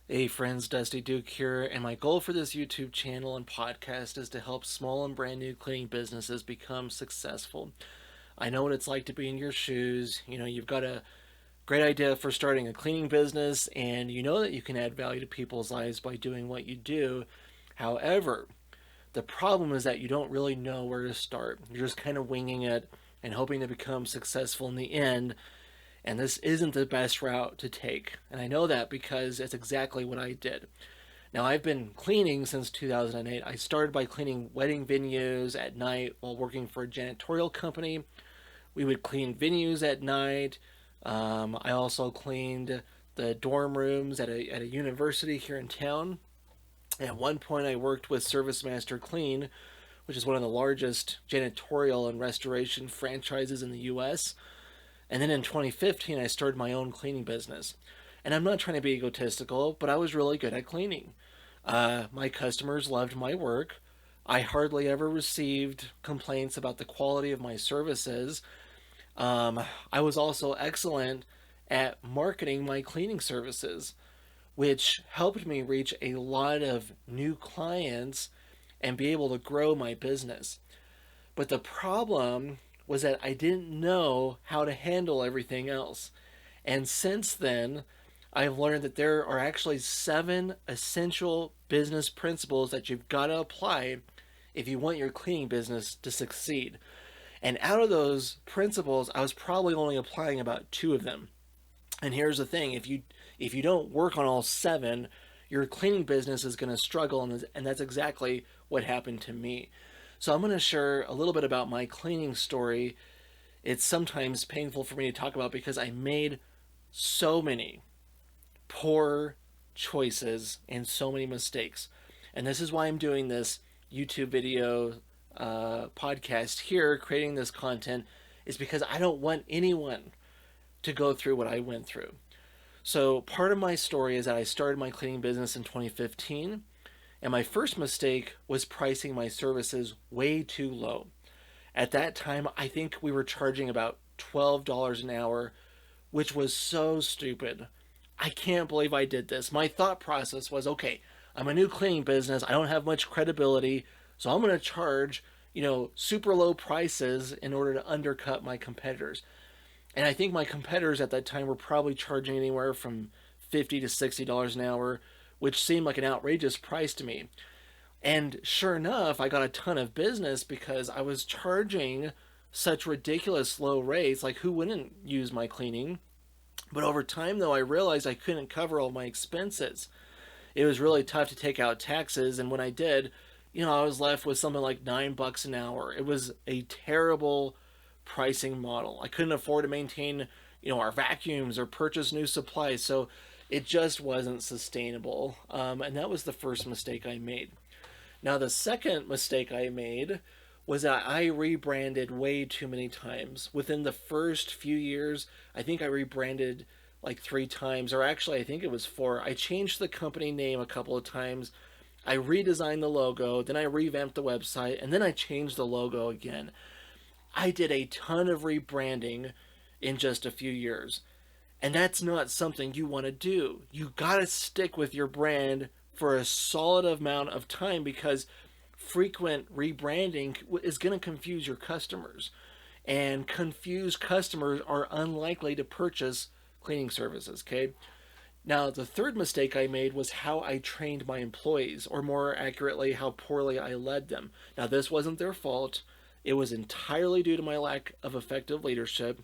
Hey friends, Dusty Duke here, and my goal for this YouTube channel and podcast is to help small and brand new cleaning businesses become successful. I know what it's like to be in your shoes. You've got a great idea for starting a cleaning business, and you know that you can add value to people's lives by doing what you do. However, the problem is that you don't really know where to start. You're just kind of winging it and hoping to become successful in the end, and this isn't the best route to take. And I know that because it's exactly what I did. Now, I've been cleaning since 2008. I started by cleaning wedding venues at night while working for a janitorial company. We would clean venues at night. I also cleaned the dorm rooms at a university here in town. At one point, I worked with Service Master Clean, which is one of the largest janitorial and restoration franchises in the US. And then in 2015, I started my own cleaning business. And I'm not trying to be egotistical, but I was really good at cleaning. My customers loved my work. I hardly ever received complaints about the quality of my services. I was also excellent at marketing my cleaning services, which helped me reach a lot of new clients and be able to grow my business. But the problem was that I didn't know how to handle everything else. And since then, I've learned that there are actually 7 essential business principles that you've got to apply if you want your cleaning business to succeed. And out of those principles, I was probably only applying about 2 of them. And here's the thing, if you don't work on all 7, your cleaning business is going to struggle, and that's exactly what happened to me. So I'm going to share a little bit about my cleaning story. It's sometimes painful for me to talk about because I made so many poor choices and so many mistakes. And this is why I'm doing this YouTube video podcast here, creating this content, is because I don't want anyone to go through what I went through. So part of my story is that I started my cleaning business in 2015, and my first mistake was pricing my services way too low. At that time, I think we were charging about $12 an hour, which was so stupid. I can't believe I did this. My thought process was, okay, I'm a new cleaning business. I don't have much credibility, so I'm going to charge, super low prices in order to undercut my competitors. And I think my competitors at that time were probably charging anywhere from $50 to $60 an hour, which seemed like an outrageous price to me. And sure enough, I got a ton of business because I was charging such ridiculous low rates. Like, who wouldn't use my cleaning? But over time, though, I realized I couldn't cover all my expenses. It was really tough to take out taxes, and when I did, I was left with something like $9 an hour. It was a terrible pricing model. I couldn't afford to maintain, our vacuums or purchase new supplies, so it just wasn't sustainable. And that was the first mistake I made. Now, the second mistake I made was that I rebranded way too many times. Within the first few years, I think I rebranded like 3 times, or actually, I think it was 4. I changed the company name a couple of times. I redesigned the logo, then I revamped the website, and then I changed the logo again. I did a ton of rebranding in just a few years. And that's not something you want to do. You got to stick with your brand for a solid amount of time because frequent rebranding is going to confuse your customers. And confused customers are unlikely to purchase cleaning services, okay? Now, the third mistake I made was how I trained my employees, or more accurately, how poorly I led them. Now, this wasn't their fault. It was entirely due to my lack of effective leadership,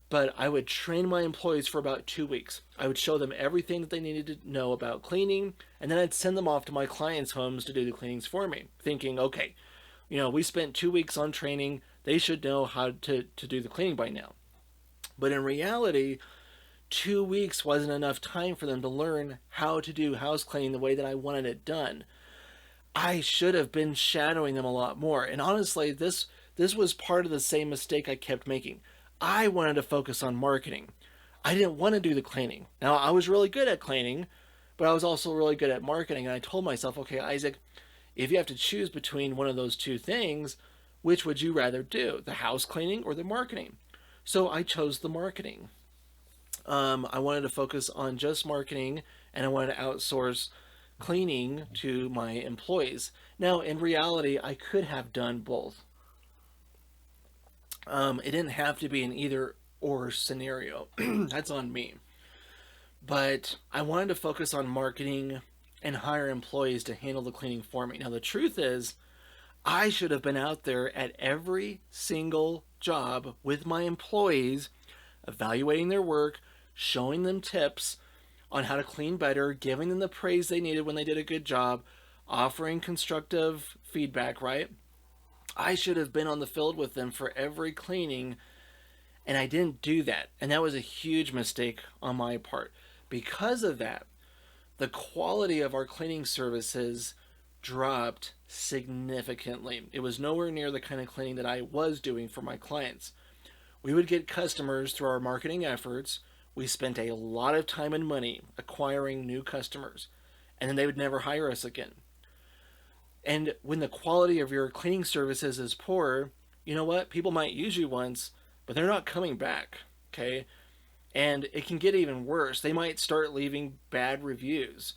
but I would train my employees for about 2 weeks. I would show them everything that they needed to know about cleaning, and then I'd send them off to my clients' homes to do the cleanings for me, thinking, okay, we spent 2 weeks on training. They should know how to do the cleaning by now. But in reality, 2 weeks wasn't enough time for them to learn how to do house cleaning the way that I wanted it done. I should have been shadowing them a lot more. And honestly, this was part of the same mistake I kept making. I wanted to focus on marketing. I didn't want to do the cleaning. Now, I was really good at cleaning, but I was also really good at marketing. And I told myself, okay, Isaac, if you have to choose between one of those 2 things, which would you rather do, the house cleaning or the marketing? So I chose the marketing. I wanted to focus on just marketing, and I wanted to outsource cleaning to my employees. Now, in reality, I could have done both. It didn't have to be an either or scenario. That's on me. But I wanted to focus on marketing and hire employees to handle the cleaning for me. Now, the truth is, I should have been out there at every single job with my employees, evaluating their work, showing them tips on how to clean better, giving them the praise they needed when they did a good job, offering constructive feedback, right? I should have been on the field with them for every cleaning, and I didn't do that. And that was a huge mistake on my part. Because of that, the quality of our cleaning services dropped significantly. It was nowhere near the kind of cleaning that I was doing for my clients. We would get customers through our marketing efforts. We spent a lot of time and money acquiring new customers, and then they would never hire us again. And when the quality of your cleaning services is poor, you know what? People might use you once, but they're not coming back. Okay. And it can get even worse. They might start leaving bad reviews.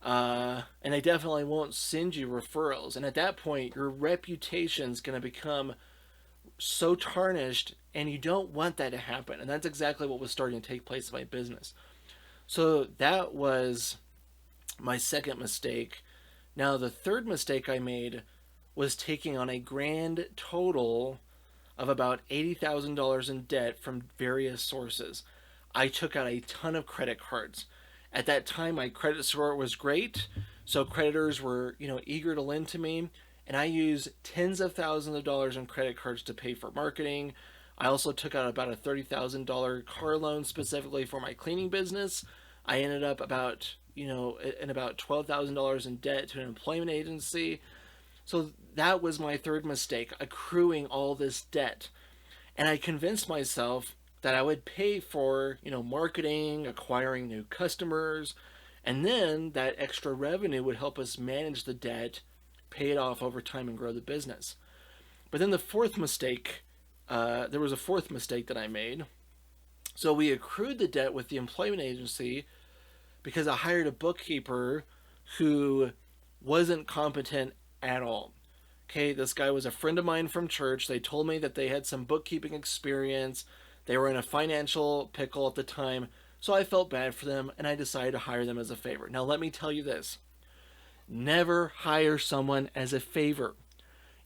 And they definitely won't send you referrals. And at that point, your reputation's going to become so tarnished, and you don't want that to happen. And that's exactly what was starting to take place in my business. So that was my second mistake. Now, the third mistake I made was taking on a grand total of about $80,000 in debt from various sources. I took out a ton of credit cards. At that time, my credit score was great, so creditors were, eager to lend to me, and I used tens of thousands of dollars in credit cards to pay for marketing. I also took out about a $30,000 car loan specifically for my cleaning business. I ended up in about $12,000 in debt to an employment agency. So that was my third mistake, accruing all this debt. And I convinced myself that I would pay for, marketing, acquiring new customers, and then that extra revenue would help us manage the debt, pay it off over time, and grow the business. But then there was a fourth mistake that I made. So we accrued the debt with the employment agency because I hired a bookkeeper who wasn't competent at all. Okay, this guy was a friend of mine from church. They told me that they had some bookkeeping experience. They were in a financial pickle at the time, so I felt bad for them, and I decided to hire them as a favor. Now, let me tell you this. Never hire someone as a favor.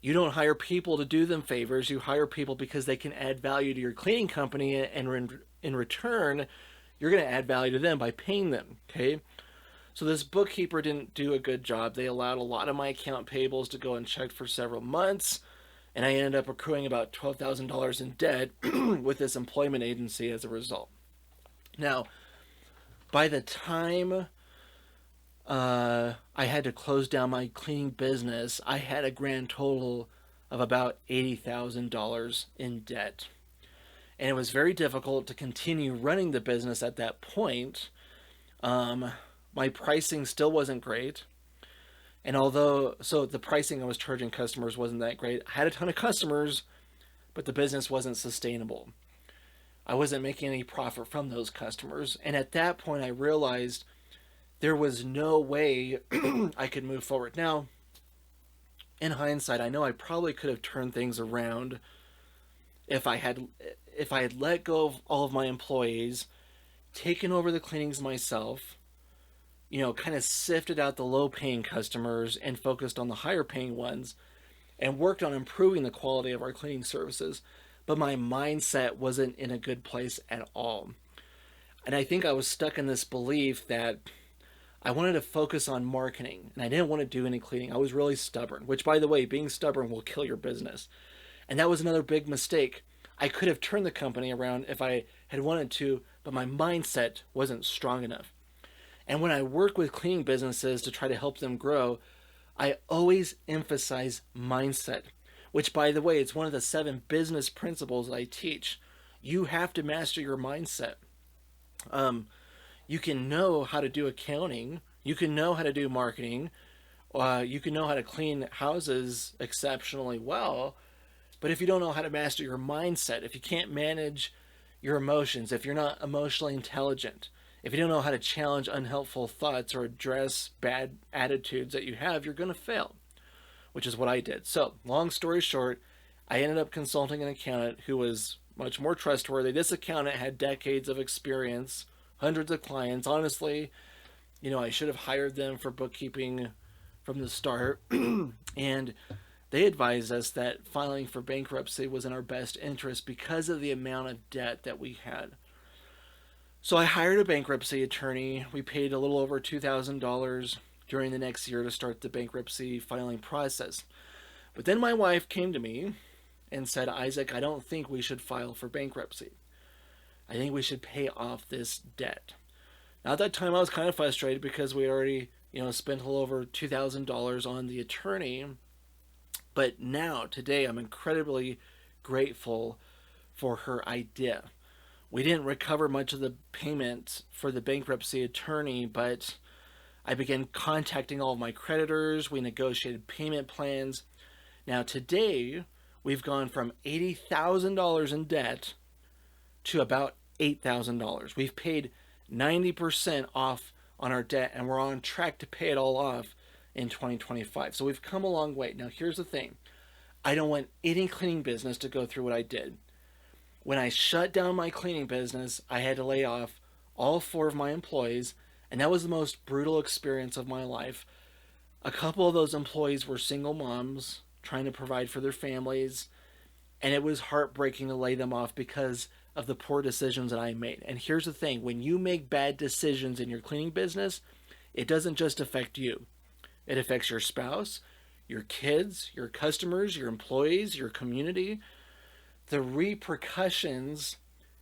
You don't hire people to do them favors. You hire people because they can add value to your cleaning company, and in return, you're going to add value to them by paying them, okay? So this bookkeeper didn't do a good job. They allowed a lot of my account payables to go unchecked for several months, and I ended up accruing about $12,000 in debt with this employment agency as a result. Now, by the time I had to close down my cleaning business, I had a grand total of about $80,000 in debt. And it was very difficult to continue running the business at that point. My pricing still wasn't great. And so the pricing I was charging customers wasn't that great. I had a ton of customers, but the business wasn't sustainable. I wasn't making any profit from those customers. And at that point, I realized there was no way I could move forward. Now, in hindsight, I know I probably could have turned things around if I had let go of all of my employees, taken over the cleanings myself, kind of sifted out the low-paying customers and focused on the higher-paying ones, and worked on improving the quality of our cleaning services. But my mindset wasn't in a good place at all. And I think I was stuck in this belief that I wanted to focus on marketing, and I didn't want to do any cleaning. I was really stubborn, which, by the way, being stubborn will kill your business. And that was another big mistake. I could have turned the company around if I had wanted to, but my mindset wasn't strong enough. And when I work with cleaning businesses to try to help them grow, I always emphasize mindset, which, by the way, it's one of the 7 business principles that I teach. You have to master your mindset. You can know how to do accounting. You can know how to do marketing. You can know how to clean houses exceptionally well. But if you don't know how to master your mindset, if you can't manage your emotions, if you're not emotionally intelligent, if you don't know how to challenge unhelpful thoughts or address bad attitudes that you have, you're going to fail, which is what I did. So, long story short, I ended up consulting an accountant who was much more trustworthy. This accountant had decades of experience, hundreds of clients. Honestly, I should have hired them for bookkeeping from the start. And they advised us that filing for bankruptcy was in our best interest because of the amount of debt that we had. So I hired a bankruptcy attorney. We paid a little over $2,000 during the next year to start the bankruptcy filing process. But then my wife came to me and said, Isaac, I don't think we should file for bankruptcy. I think we should pay off this debt. Now, at that time, I was kind of frustrated because we already, spent a little over $2,000 on the attorney. But now, today, I'm incredibly grateful for her idea. We didn't recover much of the payment for the bankruptcy attorney, but I began contacting all of my creditors. We negotiated payment plans. Now, today, we've gone from $80,000 in debt to about $8,000. We've paid 90% off on our debt, and we're on track to pay it all off in 2025. So we've come a long way. Now, here's the thing. I don't want any cleaning business to go through what I did. When I shut down my cleaning business, I had to lay off all 4 of my employees, and that was the most brutal experience of my life. A couple of those employees were single moms trying to provide for their families, and it was heartbreaking to lay them off because of the poor decisions that I made. And here's the thing, when you make bad decisions in your cleaning business, it doesn't just affect you. It affects your spouse, your kids, your customers, your employees, your community. The repercussions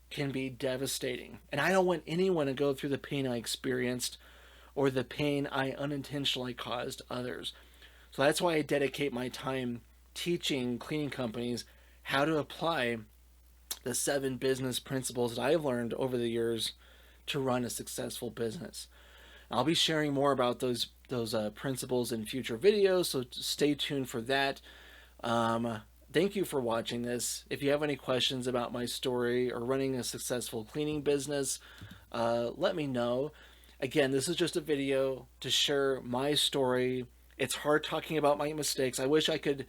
can be devastating. And I don't want anyone to go through the pain I experienced or the pain I unintentionally caused others. So that's why I dedicate my time teaching cleaning companies how to apply the 7 business principles that I've learned over the years to run a successful business. I'll be sharing more about those principles in future videos, so stay tuned for that. Thank you for watching this. If you have any questions about my story or running a successful cleaning business, let me know. Again, this is just a video to share my story. It's hard talking about my mistakes. I wish I could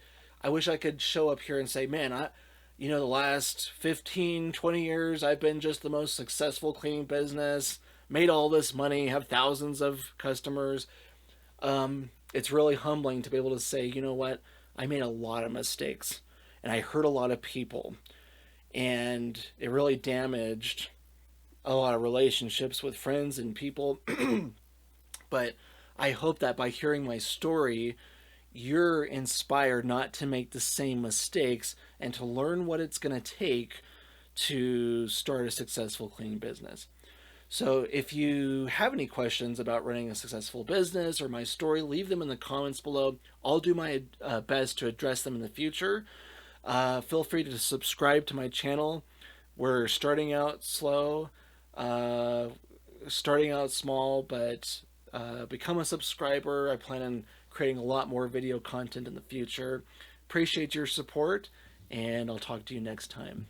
show up here and say, man, the last 15, 20 years, I've been just the most successful cleaning business, made all this money, have thousands of customers. It's really humbling to be able to say, you know what, I made a lot of mistakes and I hurt a lot of people, and it really damaged a lot of relationships with friends and people. But I hope that by hearing my story, you're inspired not to make the same mistakes and to learn what it's going to take to start a successful cleaning business. So if you have any questions about running a successful business or my story, leave them in the comments below. I'll do my best to address them in the future. Feel free to subscribe to my channel. We're starting out slow, starting out small, but become a subscriber. I plan on creating a lot more video content in the future. Appreciate your support, and I'll talk to you next time.